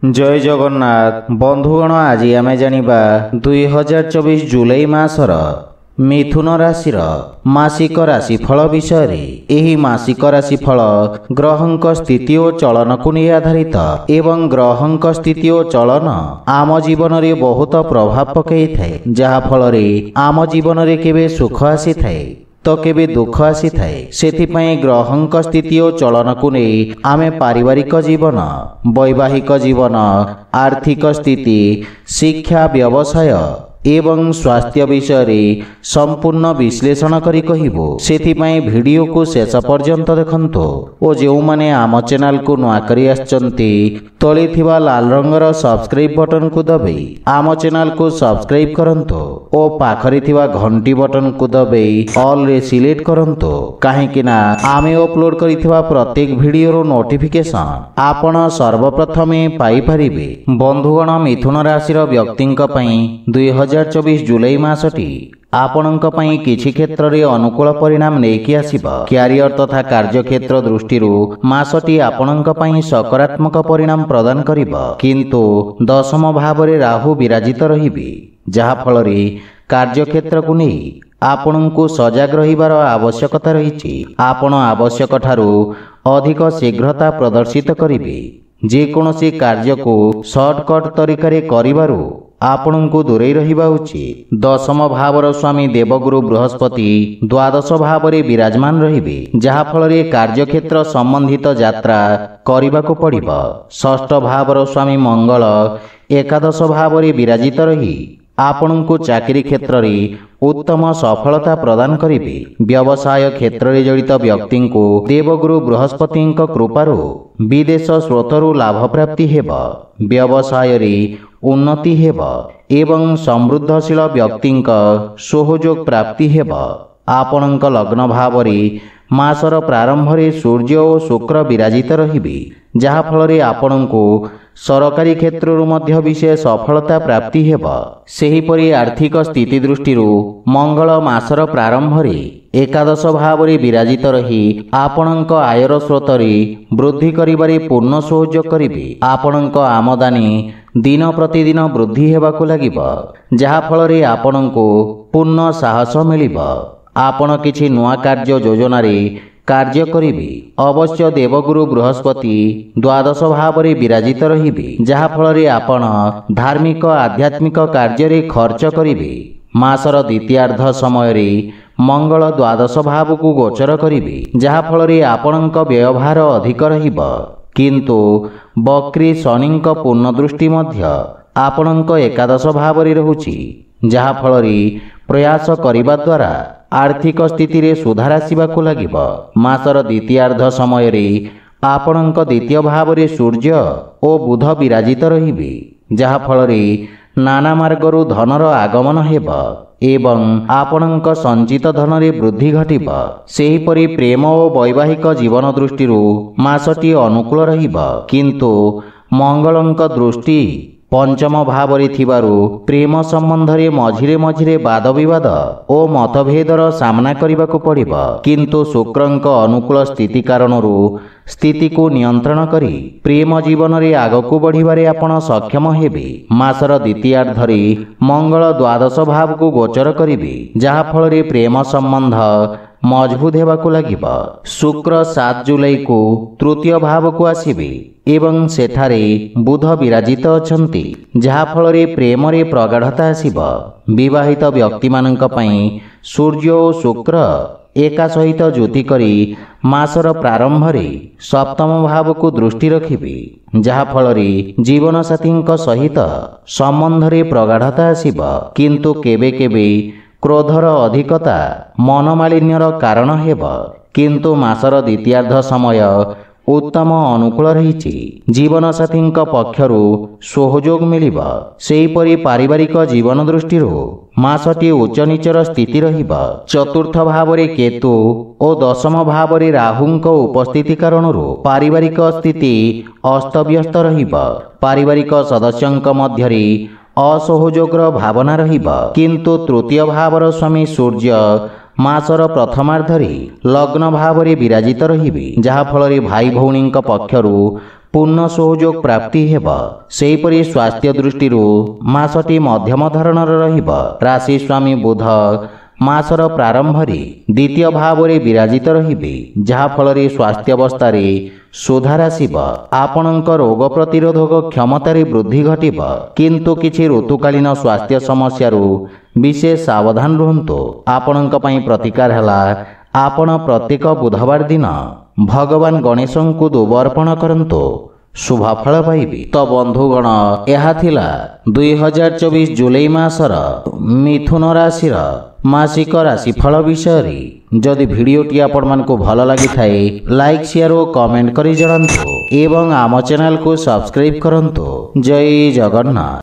जय जगन्नाथ बंधुगण आज आमे जानिबा 2024 जुलाई मासर मिथुन राशिर मासिक राशिफल विषय रे। एही मासिक राशिफल ग्रहंक स्थिति और चलन को नहीं आधारित एवं ग्रहंक स्थिति और चलन आम जीवन रे बहुत प्रभाव पकई थाए, जहा फल रे आम जीवन रे केबे सुख आसी थाए तो केबे दुख आसी थाए। सेथिपाई ग्रहंक स्थिति और चलन को नहीं आमे पारिवारिक जीवन, वैवाहिक जीवन, आर्थिक स्थिति, शिक्षा, व्यवसाय एवं स्वास्थ्य विषय रे संपूर्ण विश्लेषण करी कहिबो। सेथिपाई वीडियो को शेष पर्यंत देखंतो और जो माने आम चैनल को नुआ करी आछंती तळे थिबा लाल रंगर सब्सक्राइब बटन को दबे आम चैनल को सब्सक्राइब करंतो और पाखरे थिबा घंटी बटन को दबे ऑल रे सिलेक्ट करंतो, काहेकि ना आमे अपलोड करिथिबा प्रत्येक वीडियो रो नोटिफिकेशन आपण सर्वप्रथमे पाई परिबे। बंधुगण मिथुन राशि रो व्यक्तिंक पई 2024 जुलाई मासटी आपणक पई किछि क्षेत्र रे अनुकूल परिणाम नेकी आसीबा। क्यारियर तथा कार्य क्षेत्र दृष्टि मासटी आपणक पई सकारात्मक परिणाम प्रदान करिबा, किंतु दशम भाव रे राहु विराजित रहिबे, जहा फल रे कार्य क्षेत्र को नहीं आपणको सजग रहिबार आवश्यकता रहिछि। आपण आवश्यक ठारू अधिक शीघ्रता प्रदर्शित करिबे। जे कोनोसी कार्य को शॉर्टकट तरीका करिबारु आपण को दूरे रहिबा उचित। दशम भावर स्वामी देवगुरु बृहस्पति द्वादश भाव रे विराजमान रहिबे, जहा फल रे कार्य क्षेत्र संबंधित यात्रा करिबा को पड़िबा। षष्ठ भावर स्वामी मंगल एकादश भाव रे विराजित रही आपण को चाकरी क्षेत्र रे उत्तम सफलता प्रदान करिबे। व्यवसाय क्षेत्र रे जड़ित व्यक्ति को देवगुरु बृहस्पति कृपारु विदेश स्रोतरु लाभ प्राप्ति हेबा। व्यवसाय रे उन्नति हेबा एवं समृद्धशील व्यक्ति सहयोग प्राप्ति हेबा। आपणक लग्न भाव रे मासर प्रारंभ रे सूर्य और शुक्र विराजित रहिबे, जहा फल रे आपणको सरकारी क्षेत्र मध्य विशेष सफलता प्राप्ति हेबा। सेहीपरि आर्थिक स्थिति दृष्टि मंगल मासर प्रारंभ रे एकादश भाव रे विराजित रही आपणक आयर स्रोत रे वृद्धि करिबारे पूर्ण सहयोग करिबे। आपणक आमदानी दिन प्रतिदिन वृद्धि हेबाकु लागिबा, जहा फल रे आपणको पूर्ण साहस मिलिबा। आपण किछि नुआ कार्य योजना रे कार्य करिबे। अवश्य देवगुरु बृहस्पति द्वादश भाव रे विराजित रहिबे, जहा फल रे आपण धार्मिक आध्यात्मिक कार्य रे खर्च करिबे। मासर द्वितीयार्ध समय रे मंगल द्वादश भाव को गोचर करिबे, जहा फल रे आपणक व्यवहार अधिक रहिबा, किंतु बक्री शनिंक पूर्ण दृष्टि मध्य आपणक एकादश भाव रे रहुछि, जहा फल रे प्रयास करिबा द्वारा आर्थिक स्थिति रे सुधार आसिबाकु लागिबा। मासर द्वितीयार्ध समय रे आपणक द्वितीय भाव रे सूर्य और बुध विराजित रहिबे, जहा फल रे नाना मार्गरु धनर आगमन हेबा एवं आपणक संचित धन रे वृद्धि घटिबा। सेहीपरि प्रेम और वैवाहिक जीवन दृष्टि मासटी अनुकूल रहिबा, किंतु मंगलंक दृष्टि पंचम भाव रे थिबारु प्रेम संबंध रे मझिरे मझिरे वाद विवाद और मतभेदर सामना करने को पड़िबा, किंतु शुक्रंक अनुकूल स्थिति कारणरू स्थिति को नियंत्रण करी प्रेम जीवन रे आगकू बढ़िबारे आपण सक्षम हेबे। मासर द्वितीयार्ध रे मंगल द्वादश भाव को गोचर करिबे, जहा फल रे प्रेम संबंध मजबूत हेबाकू लागिबा। शुक्र 7 जुलाई को तृतीय भाव को आसिबे एवं सेठारे बुध विराजित अछंती, जहा फल रे प्रेम रे प्रगाढ़ता आसिबा। विवाहित व्यक्ति मानक पई सूर्य और शुक्र एका सहित ज्योति करी मासर प्रारंभ रे सप्तम भाव को दृष्टि रखिबे, जहा फल रे जीवन साथी सहित संबंध रे प्रगाढ़ता आसिबा, किंतु केबे केबे क्रोधर अधिकता मनमालिन्यर कारण हेबा। किंतु मासर द्वितीयार्ध समय उत्तम अनुकूल रहिछि। जीवन साथी पक्षरु सहयोग मिलिबा। सेहीपरि पारिवारिक जीवन दृष्टि मासटी उच्च नीचर स्थिति रहिबा। चतुर्थ भाव रे केतु और दशम भाव रे राहुंक उपस्थिति कारणरू पारिवारिक स्थिति अस्तव्यस्त रहिबा। पारिवारिक सदस्यंक मध्य रे असहयोगर भावना रहिबा, किंतु तृतीय भावर स्वामी सूर्य मासर प्रथमार्धरे लग्न भाव रे विराजित रहिबे, जहा फल रे भाई भौणी पक्षरु ପୂର୍ଣ୍ଣ ସହଯୋଗ ପ୍ରାପ୍ତି ହେବ। ସେହିପରି ସ୍ୱାସ୍ଥ୍ୟ ଦୃଷ୍ଟିରୁ ମାସଟି ମଧ୍ୟମ ଧରଣର ରହିବ। ରାଶି ସ୍ୱାମୀ ବୁଧ ମାସର ପ୍ରାରମ୍ଭରେ ଦ୍ୱିତୀୟ ଭାବରେ ବିରାଜିତ ରହିବେ, ଯାହାଫଳରେ ସ୍ୱାସ୍ଥ୍ୟାବସ୍ଥାରେ ସୁଧାର ଆସିବ। ଆପଣଙ୍କ ରୋଗ ପ୍ରତିରୋଧକ କ୍ଷମତାରେ ବୃଦ୍ଧି ଘଟିବ, କିନ୍ତୁ କିଛି ଋତୁକାଳୀନ ସ୍ୱାସ୍ଥ୍ୟ ସମସ୍ୟାରୁ ବିଶେଷ ସାବଧାନ ରୁହନ୍ତୁ। ଆପଣଙ୍କ ପାଇଁ ପ୍ରତିକାର ହେଲା ଆପଣ ପ୍ରତ୍ୟେକ ବୁଧବାର ଦିନ ଭଗବାନ ଗଣେଶଙ୍କୁ ଦୁବ ଅର୍ପଣ କରନ୍ତୁ, ଶୁଭ ଫଳ ପାଇବେ। ତ ବନ୍ଧୁଗଣ, ଏହା ଥିଲା 2024 ଜୁଲାଇ ମାସର ମିଥୁନ ରାଶିର ମାସିକ ରାଶିଫଳ ବିଷୟରେ। ଯଦି ଭିଡ଼ିଓଟି ଆପଣମାନଙ୍କୁ ଭଲ ଲାଗିଥାଏ, ଲାଇକ୍ ସେୟାର ଓ କମେଣ୍ଟ କରି ଜଣାନ୍ତୁ ଏବଂ ଆମ ଚ୍ୟାନେଲକୁ ସବସ୍କ୍ରାଇବ୍ କରନ୍ତୁ। ଜୟ ଜଗନ୍ନାଥ।